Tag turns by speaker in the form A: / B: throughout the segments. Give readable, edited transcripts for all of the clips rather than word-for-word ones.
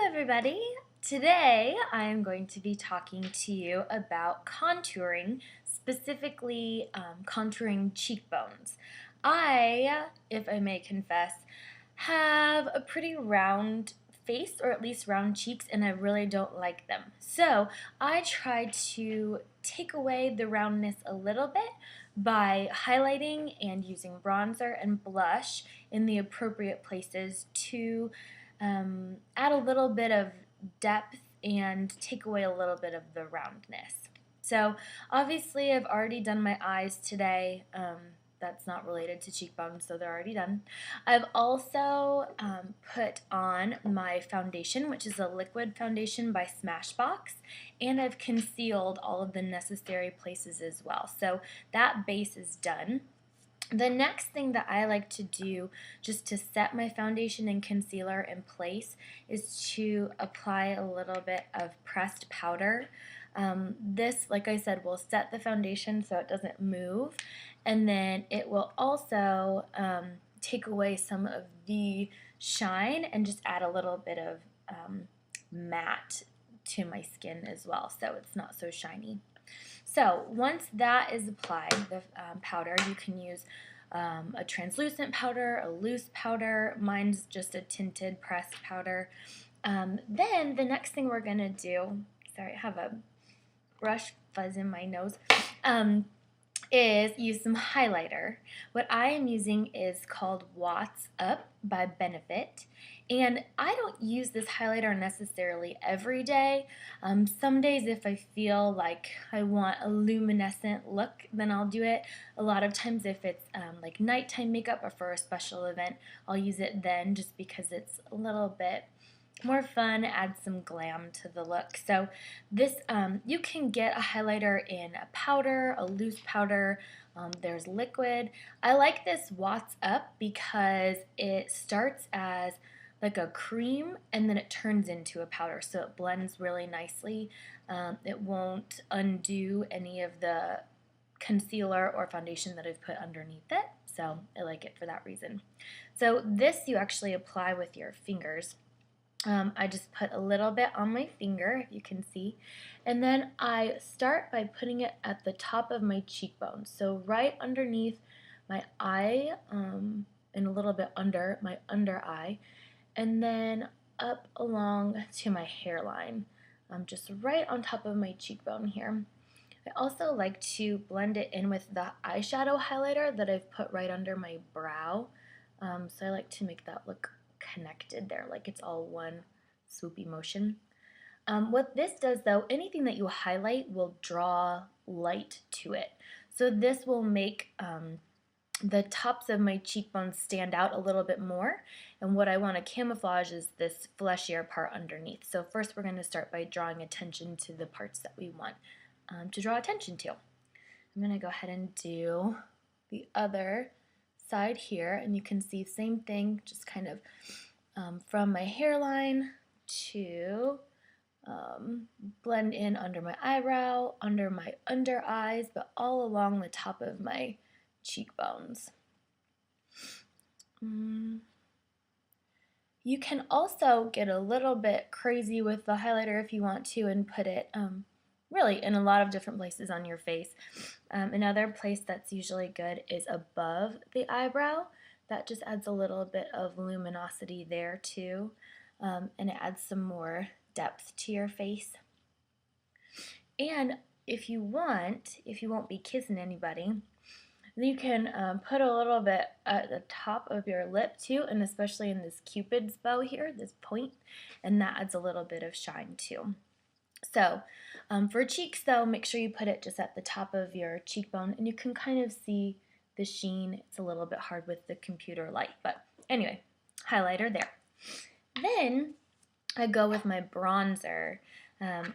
A: everybody. Today I am going to be talking to you about contouring, specifically contouring cheekbones. If I may confess, have a pretty round face, or at least round cheeks, and I really don't like them. So I try to take away the roundness a little bit by highlighting and using bronzer and blush in the appropriate places to add a little bit of depth and take away a little bit of the roundness. So obviously I've already done my eyes today. That's not related to cheekbones, so they're already done. I've also put on my foundation, which is a liquid foundation by Smashbox, and I've concealed all of the necessary places as well. So that base is done. The next thing that I like to do just to set my foundation and concealer in place is to apply a little bit of pressed powder. This, like I said, will set the foundation so it doesn't move, and then it will also take away some of the shine and just add a little bit of matte to my skin as well, so it's not so shiny. So once that is applied, the powder, you can use a translucent powder, a loose powder. Mine's just a tinted pressed powder. Then the next thing we're going to do, sorry, I have a brush fuzz in my nose, is use some highlighter. What I am using is called Watts Up by Benefit, and I don't use this highlighter necessarily every day. Some days if I feel like I want a luminescent look, then I'll do it. A lot of times if it's like nighttime makeup or for a special event, I'll use it then just because it's a little bit more fun, adds some glam to the look. So this, you can get a highlighter in a powder, a loose powder, there's liquid. I like this Watts Up because it starts as like a cream and then it turns into a powder, so it blends really nicely. It won't undo any of the concealer or foundation that I've put underneath it, so I like it for that reason. So this you actually apply with your fingers. I just put a little bit on my finger, if you can see, and then I start by putting it at the top of my cheekbone, so right underneath my eye and a little bit under my under eye, and then up along to my hairline, just right on top of my cheekbone here. I also like to blend it in with the eyeshadow highlighter that I've put right under my brow, so I like to make that look connected there, like it's all one swoopy motion. What this does though, anything that you highlight will draw light to it. So this will make the tops of my cheekbones stand out a little bit more, and what I want to camouflage is this fleshier part underneath. So first we're going to start by drawing attention to the parts that we want to draw attention to. I'm going to go ahead and do the other side here, and you can see same thing, just kind of from my hairline to blend in under my eyebrow, under my under eyes, but all along the top of my cheekbones. You can also get a little bit crazy with the highlighter if you want to and put it really in a lot of different places on your face. Another place that's usually good is above the eyebrow. That just adds a little bit of luminosity there too, and it adds some more depth to your face. And if you won't be kissing anybody, you can put a little bit at the top of your lip too, and especially in this Cupid's bow here, this point, and that adds a little bit of shine too. So for cheeks though, make sure you put it just at the top of your cheekbone, and you can kind of see the sheen. It's a little bit hard with the computer light, but anyway, highlighter there. Then I go with my bronzer.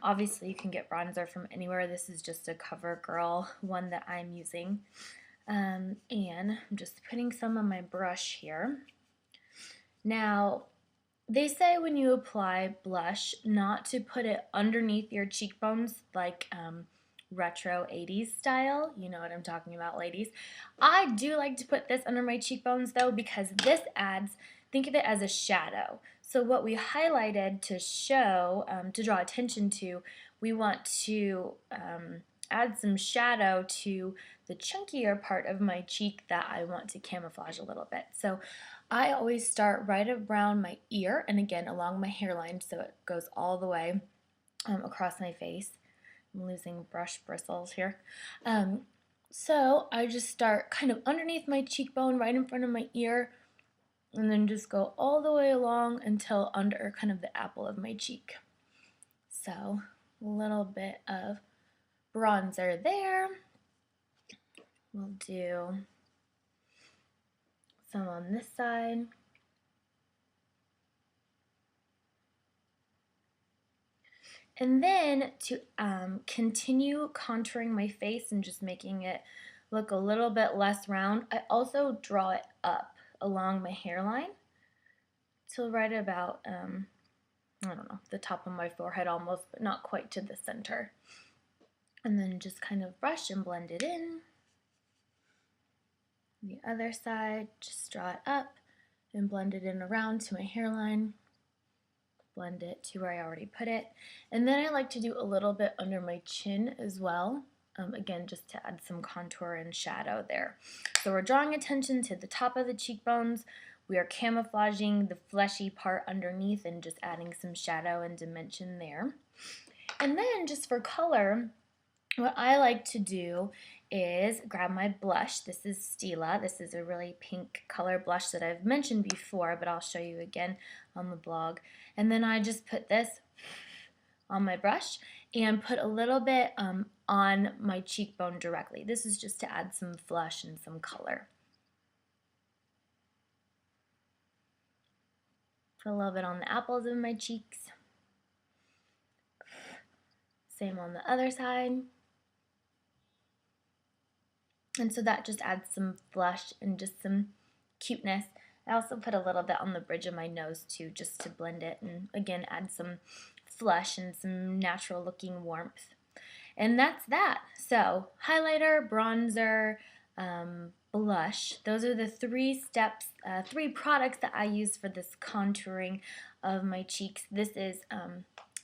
A: Obviously you can get bronzer from anywhere. This is just a CoverGirl one that I'm using. And I'm just putting some on my brush here. Now, they say when you apply blush not to put it underneath your cheekbones like retro 80s style. You know what I'm talking about, ladies. I do like to put this under my cheekbones though, because this adds, think of it as a shadow. So what we highlighted to show, to draw attention to, we want to add some shadow to the chunkier part of my cheek that I want to camouflage a little bit. So I always start right around my ear and again along my hairline so it goes all the way across my face. I'm losing brush bristles here. So I just start kind of underneath my cheekbone, right in front of my ear, and then just go all the way along until under kind of the apple of my cheek. So a little bit of bronzer there. We'll do some on this side. And then to continue contouring my face and just making it look a little bit less round, I also draw it up along my hairline till right about, I don't know, the top of my forehead almost, but not quite to the center. And then just kind of brush and blend it in. The other side, just draw it up and blend it in around to my hairline. Blend it to where I already put it. And then I like to do a little bit under my chin as well. Again, just to add some contour and shadow there. So we're drawing attention to the top of the cheekbones. We are camouflaging the fleshy part underneath and just adding some shadow and dimension there. And then just for color, what I like to do is grab my blush. This is Stila. This is a really pink color blush that I've mentioned before, but I'll show you again on the blog. And then I just put this on my brush and put a little bit on my cheekbone directly. This is just to add some flush and some color. Put a little bit on the apples of my cheeks. Same on the other side. And so that just adds some flush and just some cuteness. I also put a little bit on the bridge of my nose too, just to blend it and again add some flush and some natural looking warmth. And that's that. So highlighter, bronzer, blush. Those are the 3 steps, 3 products that I use for this contouring of my cheeks. This is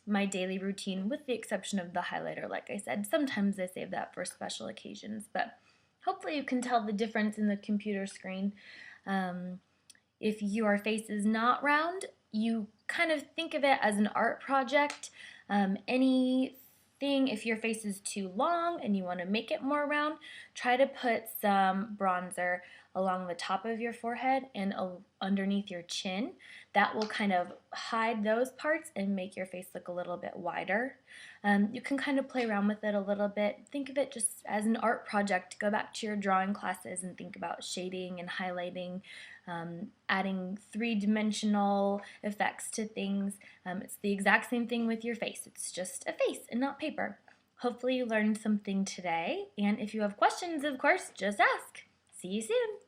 A: my daily routine with the exception of the highlighter, like I said. Sometimes I save that for special occasions, but hopefully you can tell the difference in the computer screen. If your face is not round, you kind of think of it as an art project. If your face is too long and you want to make it more round, try to put some bronzer along the top of your forehead and underneath your chin. That will kind of hide those parts and make your face look a little bit wider. You can kind of play around with it a little bit. Think of it just as an art project. Go back to your drawing classes and think about shading and highlighting, adding 3-dimensional effects to things. It's the exact same thing with your face. It's just a face and not paper. Hopefully you learned something today, and if you have questions, of course, just ask. See you soon.